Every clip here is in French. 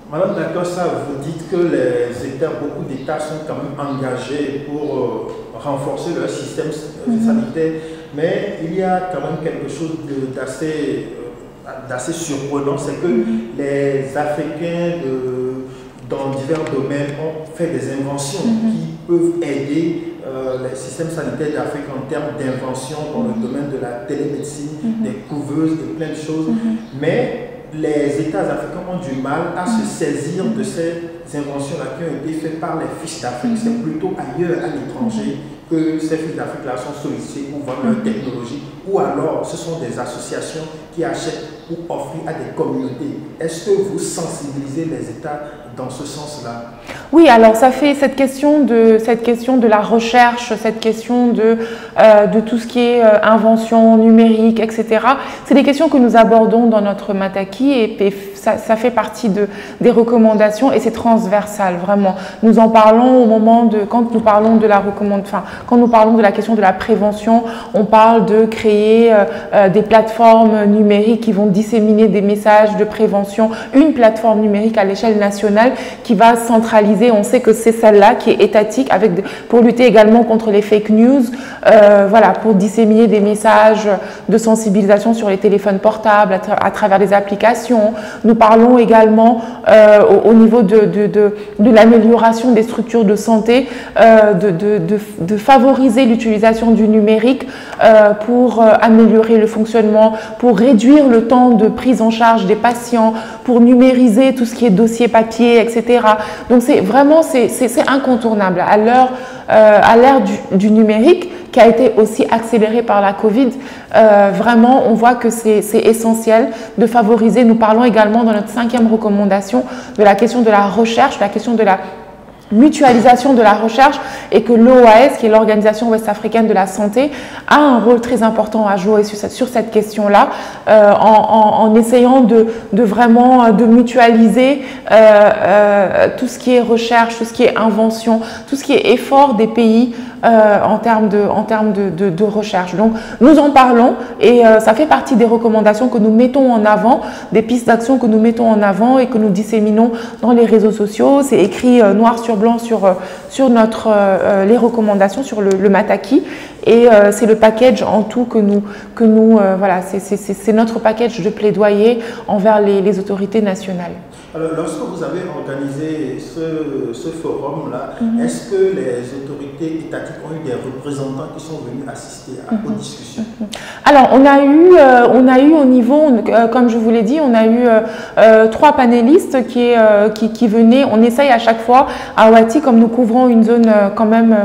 Madame Dacosta, vous dites que beaucoup d'États sont quand même engagés pour renforcer leur système sanitaire, mais il y a quand même quelque chose d'assez surprenant, c'est que les Africains dans divers domaines ont fait des inventions qui peuvent aider les systèmes sanitaires d'Afrique en termes d'invention dans le domaine de la télémédecine, des couveuses et plein de choses, mais les États africains ont du mal à se saisir de ces inventions-là qui ont été faites par les fils d'Afrique. C'est plutôt ailleurs, à l'étranger, que ces fils d'Afrique-là sont sollicités pour vendre leur technologie, ou alors ce sont des associations qui achètent ou offrent à des communautés. Est-ce que vous sensibilisez les États dans ce sens-là? Oui, alors ça fait cette question de la recherche, cette question de tout ce qui est invention numérique, etc. C'est des questions que nous abordons dans notre Mataki et ça fait partie des recommandations et c'est transversal, vraiment. Nous en parlons au moment quand nous parlons de quand nous parlons de la question de la prévention, on parle de créer des plateformes numériques qui vont disséminer des messages de prévention, une plateforme numérique à l'échelle nationale qui va centraliser, on sait que c'est celle-là qui est étatique pour lutter également contre les fake news, voilà, pour disséminer des messages de sensibilisation sur les téléphones portables à travers des applications. Nous parlons également au niveau de l'amélioration des structures de santé, de favoriser l'utilisation du numérique pour améliorer le fonctionnement, pour réduire le temps de prise en charge des patients, pour numériser tout ce qui est dossier papier, etc. Donc c'est vraiment incontournable à l'ère du numérique qui a été aussi accélérée par la Covid. Vraiment, on voit que c'est essentiel de favoriser. Nous parlons également dans notre 5e recommandation de la question de la recherche, de la question de la mutualisation de la recherche et que l'OAS, qui est l'Organisation ouest-africaine de la santé, a un rôle très important à jouer sur cette question-là en essayant de vraiment de mutualiser tout ce qui est recherche, tout ce qui est invention, tout ce qui est effort des pays en termes de recherche. Donc nous en parlons et ça fait partie des recommandations que nous mettons en avant, des pistes d'action que nous mettons en avant et que nous disséminons dans les réseaux sociaux. C'est écrit noir sur blanc sur les recommandations sur le Mataki et c'est le package en tout que nous voilà, c'est notre package de plaidoyer envers les autorités nationales. Alors, lorsque vous avez organisé ce forum-là, est-ce que les autorités étatiques ont eu des représentants qui sont venus assister aux discussions? Alors, on a eu au niveau, comme je vous l'ai dit, on a eu 3 panélistes qui venaient. On essaye à chaque fois, à Ouati, comme nous couvrons une zone quand même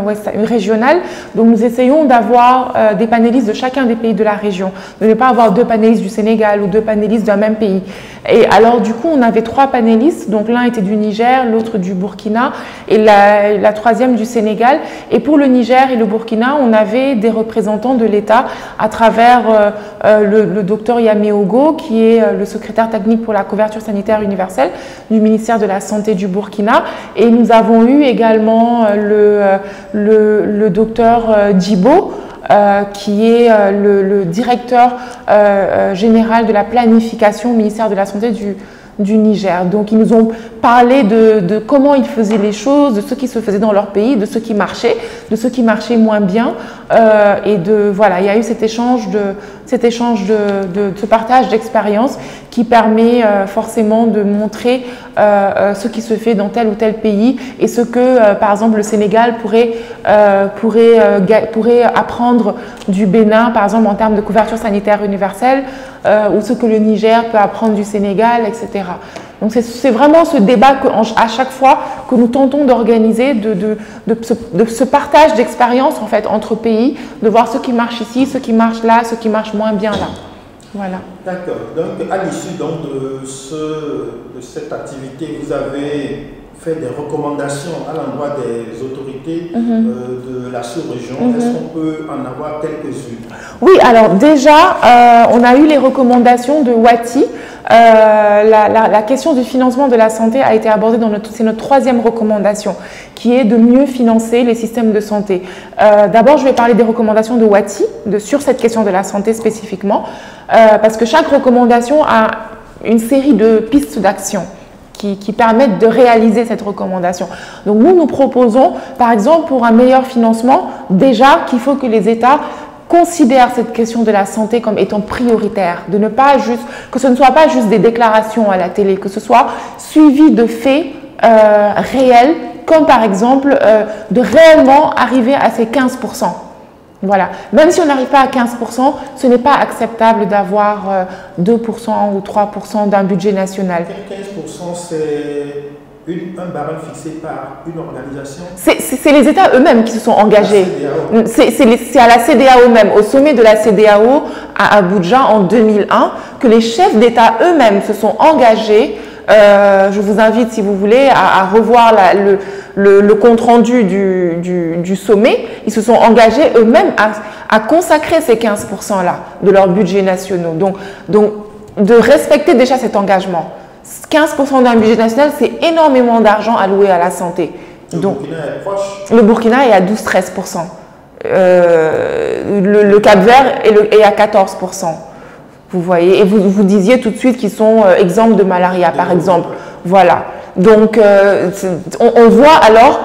régionale, donc nous essayons d'avoir des panélistes de chacun des pays de la région, de ne pas avoir 2 panélistes du Sénégal ou 2 panélistes d'un même pays. Et alors, du coup, on avait 3 panélistes, donc l'un était du Niger, l'autre du Burkina et la 3e du Sénégal. Et pour le Niger et le Burkina, on avait des représentants de l'État à travers le docteur Yaméogo, qui est le secrétaire technique pour la couverture sanitaire universelle du ministère de la Santé du Burkina. Et nous avons eu également le docteur Djibo, qui est le directeur général de la planification au ministère de la Santé du Niger. Donc, ils nous ont parlé de comment ils faisaient les choses, de ce qui se faisait dans leur pays, de ce qui marchait, de ce qui marchait moins bien. Et voilà, il y a eu cet échange ce partage d'expérience qui permet forcément de montrer ce qui se fait dans tel ou tel pays et ce que, par exemple, le Sénégal pourrait apprendre du Bénin, par exemple, en termes de couverture sanitaire universelle, ou ce que le Niger peut apprendre du Sénégal, etc. Donc c'est vraiment ce débat à chaque fois que nous tentons d'organiser, de ce partage d'expérience en fait entre pays, de voir ce qui marche ici, ce qui marche là, ce qui marche moins bien là. Voilà. D'accord. Donc à l'issue de cette activité, vous avez fait des recommandations à l'endroit des autorités de la sous-région. Est-ce qu'on peut en avoir quelques-unes? Oui, alors déjà, on a eu les recommandations de Ouati. La question du financement de la santé a été abordée c'est notre 3e recommandation, qui est de mieux financer les systèmes de santé. D'abord, je vais parler des recommandations de Ouati, sur cette question de la santé spécifiquement, parce que chaque recommandation a une série de pistes d'action qui permettent de réaliser cette recommandation. Donc nous proposons, par exemple, pour un meilleur financement, déjà qu'il faut que les États considèrent cette question de la santé comme étant prioritaire, de ne pas juste, que ce ne soit pas juste des déclarations à la télé, que ce soit suivi de faits réels, comme par exemple de réellement arriver à ces 15%. Voilà. Même si on n'arrive pas à 15%, ce n'est pas acceptable d'avoir 2% ou 3% d'un budget national. 15%, c'est un barème fixé par une organisation? C'est les États eux-mêmes qui se sont engagés. C'est à la CEDEAO même, au sommet de la CEDEAO à Abuja en 2001, que les chefs d'État eux-mêmes se sont engagés. Je vous invite, si vous voulez, à revoir le compte-rendu du sommet. Ils se sont engagés eux-mêmes à consacrer ces 15%-là de leur budget national. Donc, de respecter déjà cet engagement. 15% d'un budget national, c'est énormément d'argent alloué à la santé. Donc, Burkina est proche. Le Burkina est à 12-13%. Le Cap-Vert est à 14%. Vous voyez, et vous disiez tout de suite qu'ils sont exempts de malaria, par exemple. Voilà. Donc, on voit alors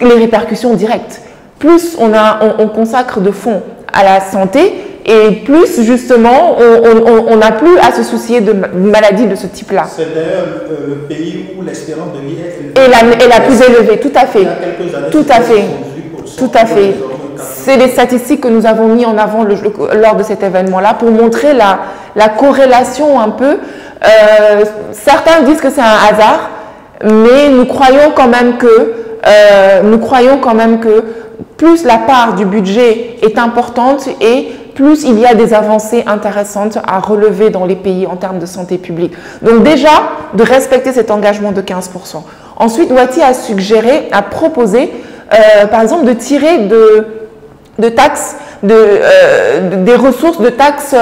les répercussions directes. Plus on consacre de fonds à la santé, et plus, justement, on n'a plus à se soucier de maladies de ce type-là. C'est d'ailleurs le pays où l'espérance de vie est la plus élevée, tout à fait. Il y a quelques années, tout à fait. 18%. Tout à fait. C'est les statistiques que nous avons mis en avant lors de cet événement-là pour montrer la corrélation un peu. Certains disent que c'est un hasard, mais nous croyons quand même que plus la part du budget est importante et plus il y a des avancées intéressantes à relever dans les pays en termes de santé publique. Donc déjà, de respecter cet engagement de 15%. Ensuite, Ouati a proposé, par exemple, de tirer de taxes, des ressources de taxes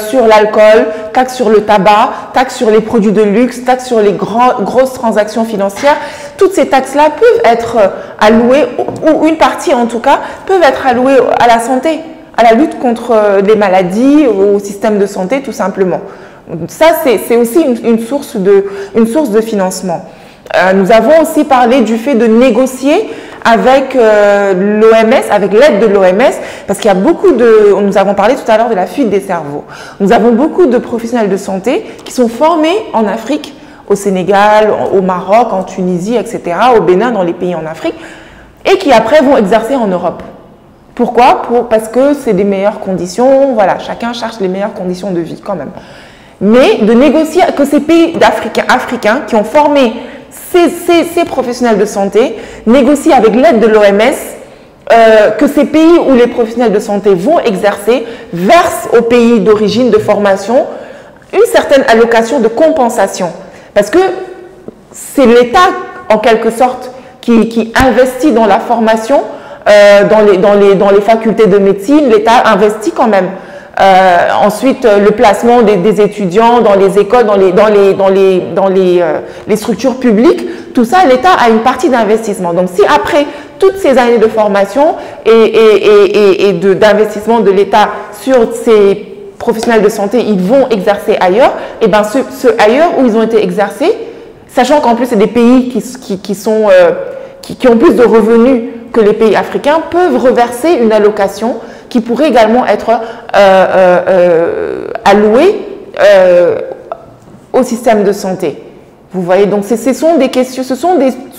sur l'alcool, taxes sur le tabac, taxes sur les produits de luxe, taxes sur les grosses transactions financières. Toutes ces taxes-là peuvent être allouées, ou une partie en tout cas, peuvent être allouées à la santé, à la lutte contre les maladies, au système de santé tout simplement. Ça, c'est aussi une source de financement. Nous avons aussi parlé du fait de négocier avec l'OMS, avec l'aide de l'OMS, parce qu'il y a nous avons parlé tout à l'heure de la fuite des cerveaux. Nous avons beaucoup de professionnels de santé qui sont formés en Afrique, au Sénégal, au Maroc, en Tunisie, etc., au Bénin, dans les pays en Afrique, et qui après vont exercer en Europe. Pourquoi? Parce que c'est des meilleures conditions, voilà, chacun cherche les meilleures conditions de vie quand même. Mais de négocier que ces pays africains qui ont formé ces professionnels de santé négocient avec l'aide de l'OMS que ces pays où les professionnels de santé vont exercer versent au pays d'origine de formation une certaine allocation de compensation. Parce que c'est l'État, en quelque sorte, qui investit dans la formation, dans les facultés de médecine. L'État investit quand même. Ensuite, le placement des étudiants dans les écoles, dans les structures publiques, tout ça, l'État a une partie d'investissement. Donc, si après toutes ces années de formation et d'investissement de l'État sur ces professionnels de santé, ils vont exercer ailleurs, et bien ceux ailleurs où ils ont été exercés, sachant qu'en plus c'est des pays qui ont plus de revenus que les pays africains, peuvent reverser une allocation qui pourrait également être allouée au système de santé. Vous voyez, donc ce sont des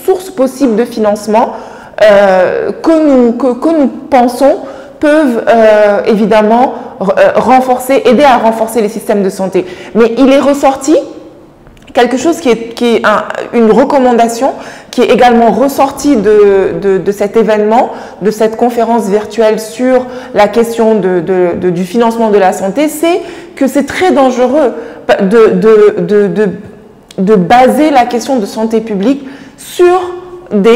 sources possibles de financement que nous pensons peuvent évidemment aider à renforcer les systèmes de santé. Mais il est ressorti quelque chose qui est une recommandation qui est également ressortie de cet événement, de cette conférence virtuelle sur la question du financement de la santé, c'est que c'est très dangereux de baser la question de santé publique sur une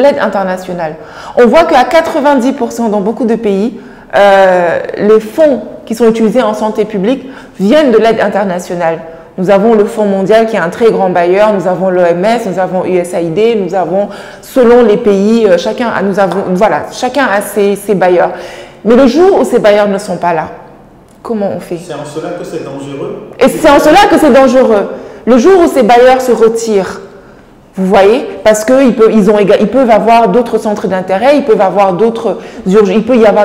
aide internationale. On voit qu'à 90% dans beaucoup de pays, les fonds qui sont utilisés en santé publique viennent de l'aide internationale. Nous avons le Fonds mondial qui est un très grand bailleur, nous avons l'OMS, nous avons USAID, nous avons, selon les pays, chacun a ses bailleurs. Mais le jour où ces bailleurs ne sont pas là, comment on fait? C'est en cela que c'est dangereux. Et c'est en cela que c'est dangereux. Le jour où ces bailleurs se retirent, vous voyez, parce qu'ils peuvent avoir d'autres centres d'intérêt, il peut y avoir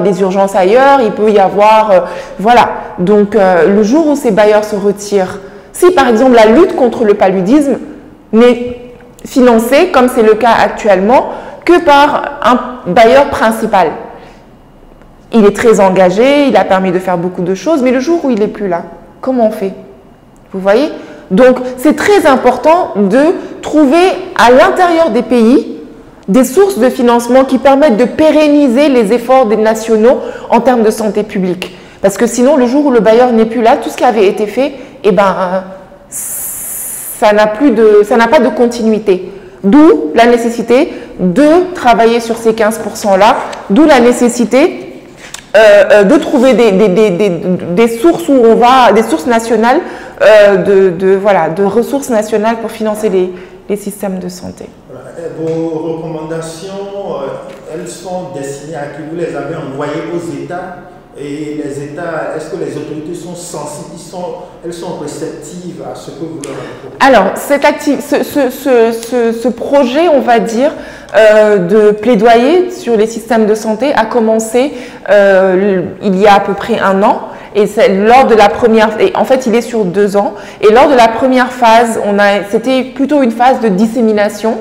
des urgences ailleurs, il peut y avoir, voilà. Donc, le jour où ces bailleurs se retirent, si par exemple la lutte contre le paludisme n'est financée, comme c'est le cas actuellement, que par un bailleur principal, il est très engagé, il a permis de faire beaucoup de choses, mais le jour où il n'est plus là, comment on fait? Vous voyez? Donc, c'est très important de trouver à l'intérieur des pays des sources de financement qui permettent de pérenniser les efforts des nationaux en termes de santé publique. Parce que sinon, le jour où le bailleur n'est plus là, tout ce qui avait été fait, eh ben, ça n'a pas de continuité. D'où la nécessité de travailler sur ces 15%-là, d'où la nécessité de trouver des sources où on va, des sources nationales, de ressources nationales pour financer les systèmes de santé. Vos recommandations, elles sont destinées à qui? Vous les avez envoyées aux États? Et les États, est-ce que les autorités sont sensibles, elles sont réceptives à ce que vous leur proposez? Alors, ce projet, on va dire, de plaidoyer sur les systèmes de santé a commencé il y a à peu près 1 an. Et lors de la première, en fait, il est sur 2 ans. Et lors de la première phase, c'était plutôt une phase de dissémination.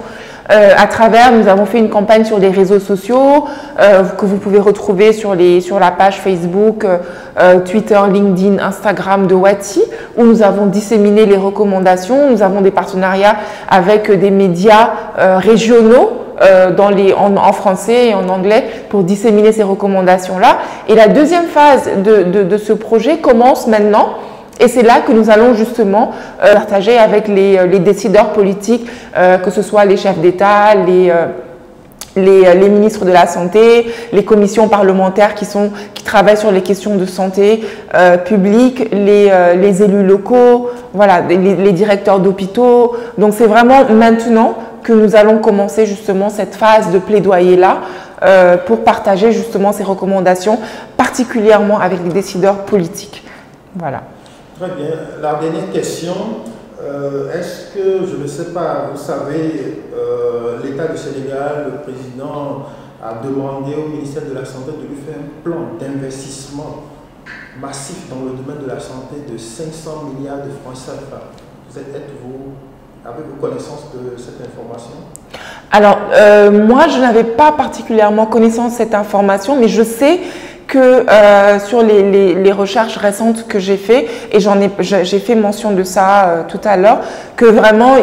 Nous avons fait une campagne sur les réseaux sociaux que vous pouvez retrouver sur la page Facebook, Twitter, LinkedIn, Instagram de Wati, où nous avons disséminé les recommandations. Nous avons des partenariats avec des médias régionaux en français et en anglais pour disséminer ces recommandations-là. Et la deuxième phase de ce projet commence maintenant. Et c'est là que nous allons justement partager avec les décideurs politiques, que ce soit les chefs d'État, les ministres de la Santé, les commissions parlementaires qui travaillent sur les questions de santé publique, les élus locaux, voilà, les directeurs d'hôpitaux. Donc c'est vraiment maintenant que nous allons commencer justement cette phase de plaidoyer-là pour partager justement ces recommandations, particulièrement avec les décideurs politiques. Voilà. Très bien. La dernière question, est-ce que, je ne sais pas, vous savez, l'État du Sénégal, le président a demandé au ministère de la Santé de lui faire un plan d'investissement massif dans le domaine de la santé de 500 milliards de francs CFA. Avez-vous connaissance de cette information? Alors, moi, je n'avais pas particulièrement connaissance de cette information, mais je sais que sur les recherches récentes que j'ai fait, et j'ai fait mention de ça tout à l'heure, que vraiment,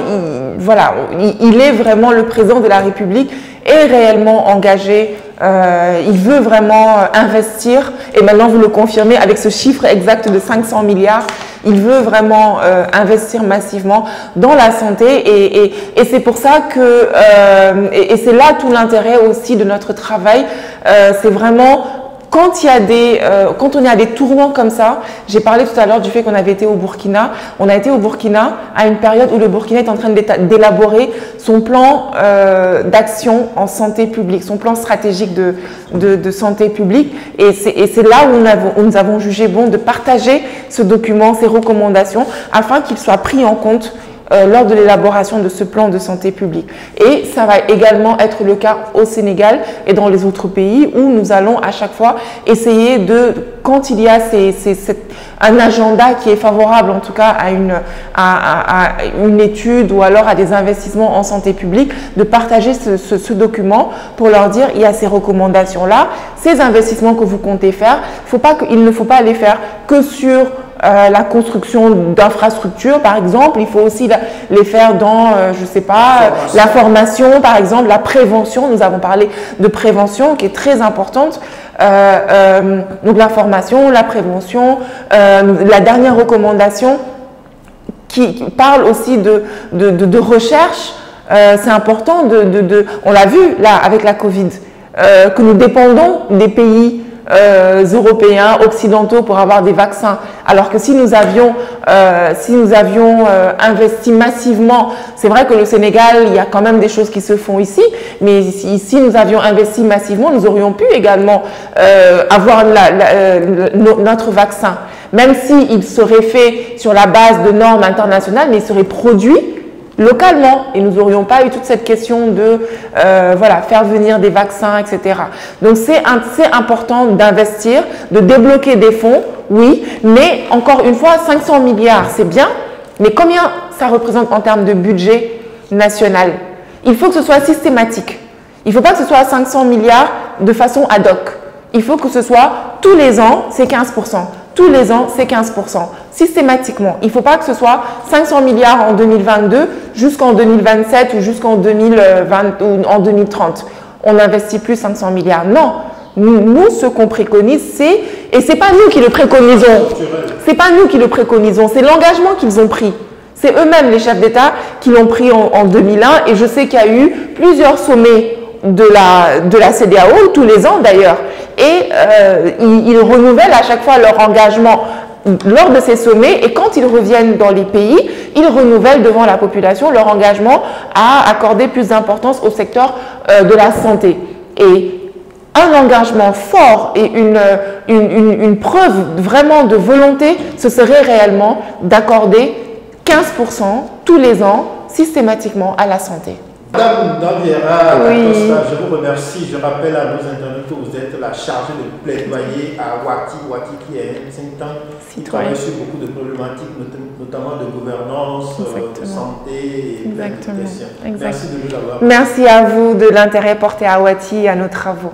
il est vraiment le président de la République, est réellement engagé, il veut vraiment investir, et maintenant vous le confirmez avec ce chiffre exact de 500 milliards, il veut vraiment investir massivement dans la santé, et c'est pour ça que, et c'est là tout l'intérêt aussi de notre travail, c'est vraiment quand on est à des tournants comme ça, j'ai parlé tout à l'heure du fait qu'on avait été au Burkina. On a été au Burkina à une période où le Burkina est en train d'élaborer son plan d'action en santé publique, son plan stratégique de santé publique. Et c'est là où nous avons jugé bon de partager ce document, ces recommandations, afin qu'il soit pris en compte lors de l'élaboration de ce plan de santé publique. Et ça va également être le cas au Sénégal et dans les autres pays où nous allons à chaque fois essayer de, quand il y a un agenda qui est favorable en tout cas à une étude ou alors à des investissements en santé publique, de partager ce document pour leur dire il y a ces recommandations-là, ces investissements que vous comptez faire, il ne faut pas les faire que sur la construction d'infrastructures, par exemple. Il faut aussi les faire dans, je ne sais pas, la formation, par exemple, la prévention. Nous avons parlé de prévention qui est très importante. Donc la formation, la prévention, la dernière recommandation qui parle aussi de recherche. C'est important, on l'a vu là avec la Covid, que nous dépendons des pays européens, occidentaux pour avoir des vaccins. Alors que si nous avions investi massivement, c'est vrai que le Sénégal, il y a quand même des choses qui se font ici, mais si nous avions investi massivement, nous aurions pu également avoir notre vaccin. même s'il serait fait sur la base de normes internationales, mais il serait produit localement et nous n'aurions pas eu toute cette question de voilà, faire venir des vaccins, etc. Donc c'est important d'investir, de débloquer des fonds, oui, mais encore une fois, 500 milliards, c'est bien, mais combien ça représente en termes de budget national? Il faut que ce soit systématique. Il ne faut pas que ce soit 500 milliards de façon ad hoc. Il faut que ce soit tous les ans, c'est 15%. Tous les ans, c'est 15%. Systématiquement. Il ne faut pas que ce soit 500 milliards en 2022 jusqu'en 2027 ou jusqu'en 2020 ou en 2030. On n'investit plus 500 milliards. Non. Nous, ce qu'on préconise, c'est, et ce n'est pas nous qui le préconisons, c'est pas nous qui le préconisons, c'est l'engagement qu'ils ont pris. C'est eux-mêmes, les chefs d'État, qui l'ont pris en 2001 et je sais qu'il y a eu plusieurs sommets de la CEDEAO, tous les ans d'ailleurs, et ils renouvellent à chaque fois leur engagement lors de ces sommets et quand ils reviennent dans les pays, ils renouvellent devant la population leur engagement à accorder plus d'importance au secteur de la santé. Et un engagement fort et une preuve vraiment de volonté, ce serait réellement d'accorder 15% tous les ans systématiquement à la santé. Madame Danviera, oui. Je vous remercie. Je rappelle à nos internautes que vous êtes la chargée de plaidoyer à Wati. Wati qui est un think tank qui travaille sur beaucoup de problématiques, notamment de gouvernance, de santé et Exactement. d'éducation. Merci de nous avoir. Merci à vous de l'intérêt porté à Wati et à nos travaux.